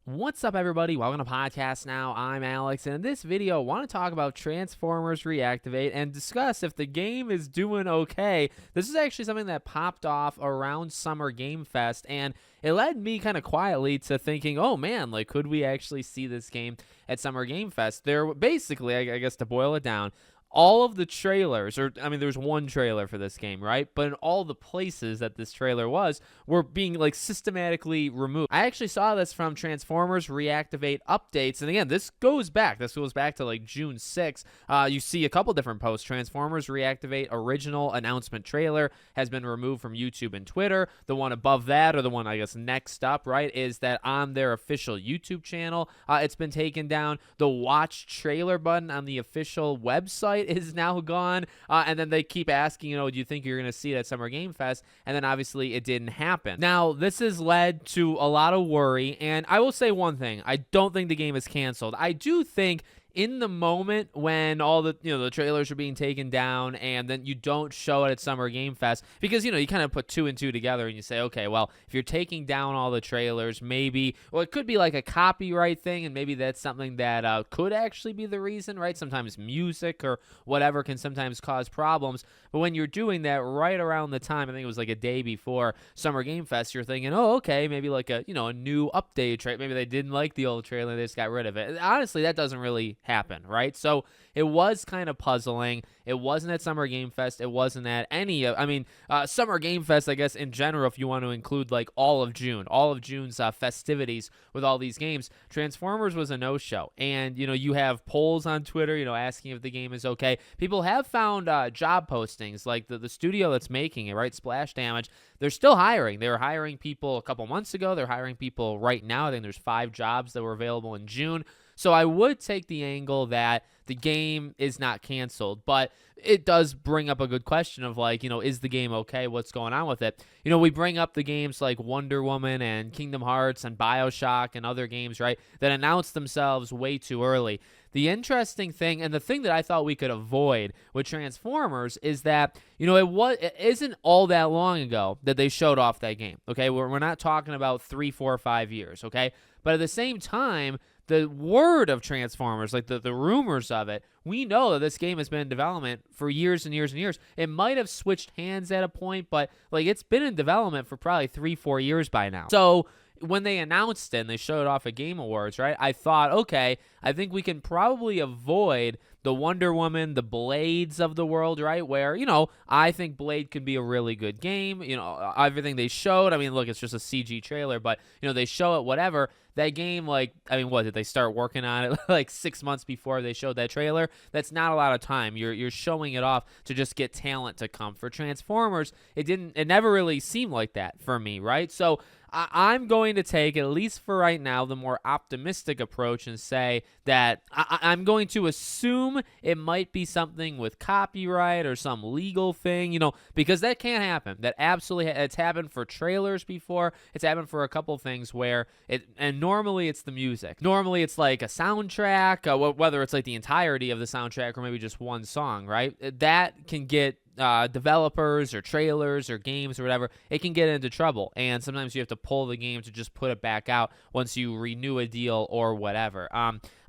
What's up, everybody? Welcome to Podcast Now. I'm Alex, and in this video, I want to talk about Transformers Reactivate and discuss if the game is doing okay. This is actually something that popped off around Summer Game Fest, and it led me kind of quietly to thinking, oh man, like, could we actually see this game at Summer Game Fest? There, basically, I guess to boil it down, all of the trailers, there's one trailer for this game, right? But in all the places that this trailer was, were being like systematically removed. I actually saw this from Transformers Reactivate updates, and again, this goes back to like June 6th. You see a couple different posts. Transformers Reactivate original announcement trailer has been removed from YouTube and Twitter. The one above that, or the one I guess next up, right, is that on their official YouTube channel, it's been taken down. The watch trailer button on the official website is now gone, and then they keep asking, do you think you're going to see it at Summer Game Fest? And then obviously it didn't happen. Now, this has led to a lot of worry, and I will say one thing. I don't think the game is canceled. I do think in the moment when all the the trailers are being taken down and then you don't show it at Summer Game Fest, because you kind of put two and two together and you say, okay, well, if you're taking down all the trailers, maybe, well, it could be like a copyright thing, and maybe that's something that could actually be the reason, right? Sometimes music or whatever can sometimes cause problems, but when you're doing that right around the time, I think it was like a day before Summer Game Fest, you're thinking, oh, okay, maybe like a new update, right? Maybe they didn't like the old trailer, they just got rid of it. Honestly, that doesn't really happen, right? So it was kind of puzzling. It wasn't at Summer Game Fest. It wasn't at any of, Summer Game Fest, I guess, in general, if you want to include like all of June's festivities with all these games. Transformers was a no-show. And, you have polls on Twitter, asking if the game is okay. People have found job postings, like the studio that's making it, right, Splash Damage. They're still hiring. They were hiring people a couple months ago. They're hiring people right now. I think there's 5 jobs that were available in June. So I would take the angle that the game is not canceled, but it does bring up a good question of like, is the game okay? What's going on with it? We bring up the games like Wonder Woman and Kingdom Hearts and BioShock and other games, right, that announced themselves way too early. The interesting thing, and the thing that I thought we could avoid with Transformers, is that, it isn't all that long ago that they showed off that game, okay? We're not talking about 3, 4, 5 years, okay? But at the same time, the word of Transformers, like the rumors of it, we know that this game has been in development for years and years and years. It might have switched hands at a point, but like it's been in development for probably 3, 4 years by now. So when they announced it and they showed off at Game Awards, right, I thought, okay, I think we can probably avoid the Wonder Woman, the Blades of the world, right, where, I think Blade could be a really good game. Everything they showed, look, it's just a CG trailer, but, they show it, whatever. That game, what did they start working on it like 6 months before they showed that trailer? That's not a lot of time. You're showing it off to just get talent to come. For Transformers, it never really seemed like that for me, right? So I'm going to take, at least for right now, the more optimistic approach and say that I'm going to assume it might be something with copyright or some legal thing, because that can't happen. That absolutely, it's happened for trailers before. It's happened for a couple things where and normally it's the music. Normally it's like a soundtrack, whether it's like the entirety of the soundtrack or maybe just one song, right? That can get developers or trailers or games or whatever, it can get into trouble, and sometimes you have to pull the game to just put it back out once you renew a deal or whatever.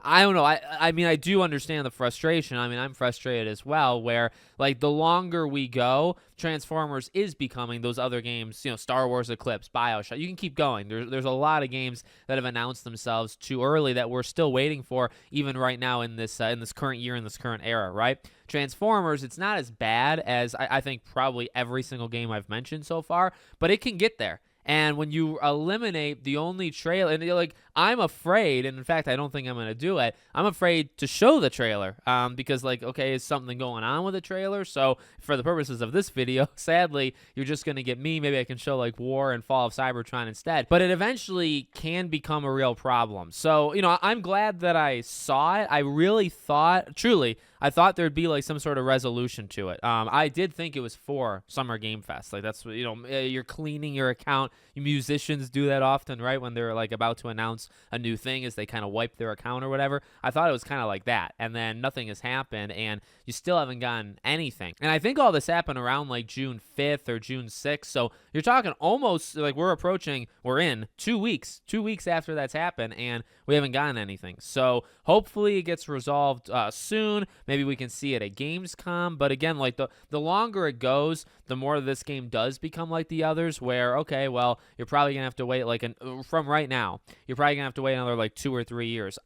I don't know. I do understand the frustration. I'm frustrated as well, where like the longer we go, Transformers is becoming those other games, Star Wars Eclipse, BioShock. You can keep going. There's a lot of games that have announced themselves too early that we're still waiting for, even right now in this current year, in this current era, right? Transformers, it's not as bad as I think probably every single game I've mentioned so far, but it can get there. And when you eliminate the only trailer, and you're like, I'm afraid, and in fact, I don't think I'm going to do it. I'm afraid to show the trailer because, like, okay, is something going on with the trailer? So for the purposes of this video, sadly, you're just going to get me. Maybe I can show, like, War and Fall of Cybertron instead. But it eventually can become a real problem. So, I'm glad that I saw it. I really thought, truly, I thought there'd be like some sort of resolution to it. I did think it was for Summer Game Fest. Like that's what, you're cleaning your account. Musicians do that often, right? When they're like about to announce a new thing, is they kind of wipe their account or whatever. I thought it was kind of like that, and then nothing has happened, and you still haven't gotten anything. And I think all this happened around like June 5th or June 6th. So you're talking almost like we're in 2 weeks, 2 weeks after that's happened, and we haven't gotten anything. So hopefully it gets resolved soon. Maybe we can see it at Gamescom. But again, like the longer it goes, the more this game does become like the others, where, okay, well, you're probably going to have to wait from right now, you're probably going to have to wait another like 2 or 3 years.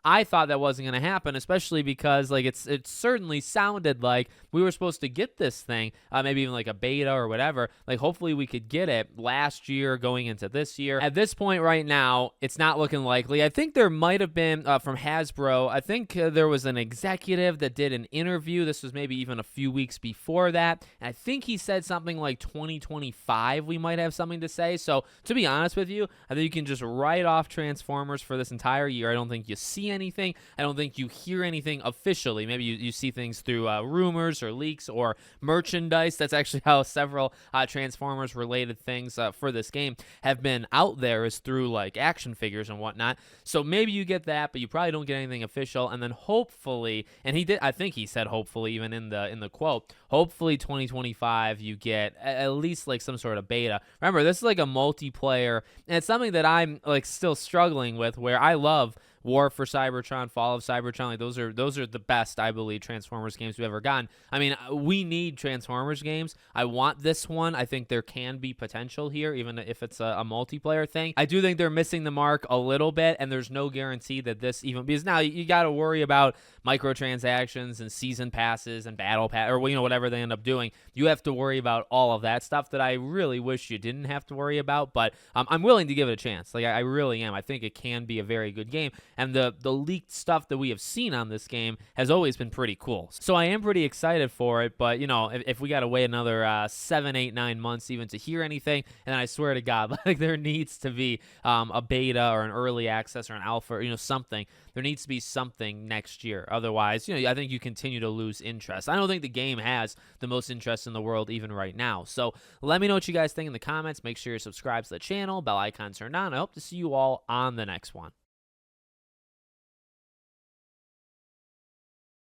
I thought that wasn't going to happen, especially because like it certainly sounded like we were supposed to get this thing, maybe even like a beta or whatever. Like hopefully we could get it last year going into this year. At this point right now, it's not looking likely. I think there might have been from Hasbro, I think there was an executive that did an interview. This was maybe even a few weeks before that. And I think he said something like 2025 we might have something to say. So to be honest with you, I think you can just write off Transformers for this entire year. I don't think you see anything. I don't think you hear anything officially. Maybe you see things through rumors or leaks or merchandise. That's actually how several Transformers related things for this game have been out there, is through like action figures and whatnot. So maybe you get that, but you probably don't get anything official. And then hopefully, and I think he said hopefully even in the quote, hopefully 2025 you get at least like some sort of beta. Remember, this is like a multiplayer, and it's something that I'm like still struggling with, where I love War for Cybertron, Fall of Cybertron. Like those are the best, I believe, Transformers games we've ever gotten. I mean, we need Transformers games. I want this one. I think there can be potential here, even if it's a multiplayer thing. I do think they're missing the mark a little bit, and there's no guarantee that this even, because now you got to worry about microtransactions and season passes and battle pass, or whatever they end up doing. You have to worry about all of that stuff that I really wish you didn't have to worry about. But I'm willing to give it a chance. Like I really am. I think it can be a very good game. And the leaked stuff that we have seen on this game has always been pretty cool. So I am pretty excited for it, but, if we got to wait another 7, 8, 9 months even to hear anything, and I swear to God, like there needs to be a beta or an early access or an alpha, something. There needs to be something next year. Otherwise, I think you continue to lose interest. I don't think the game has the most interest in the world even right now. So let me know what you guys think in the comments. Make sure you're subscribed to the channel, bell icon turned on. I hope to see you all on the next one.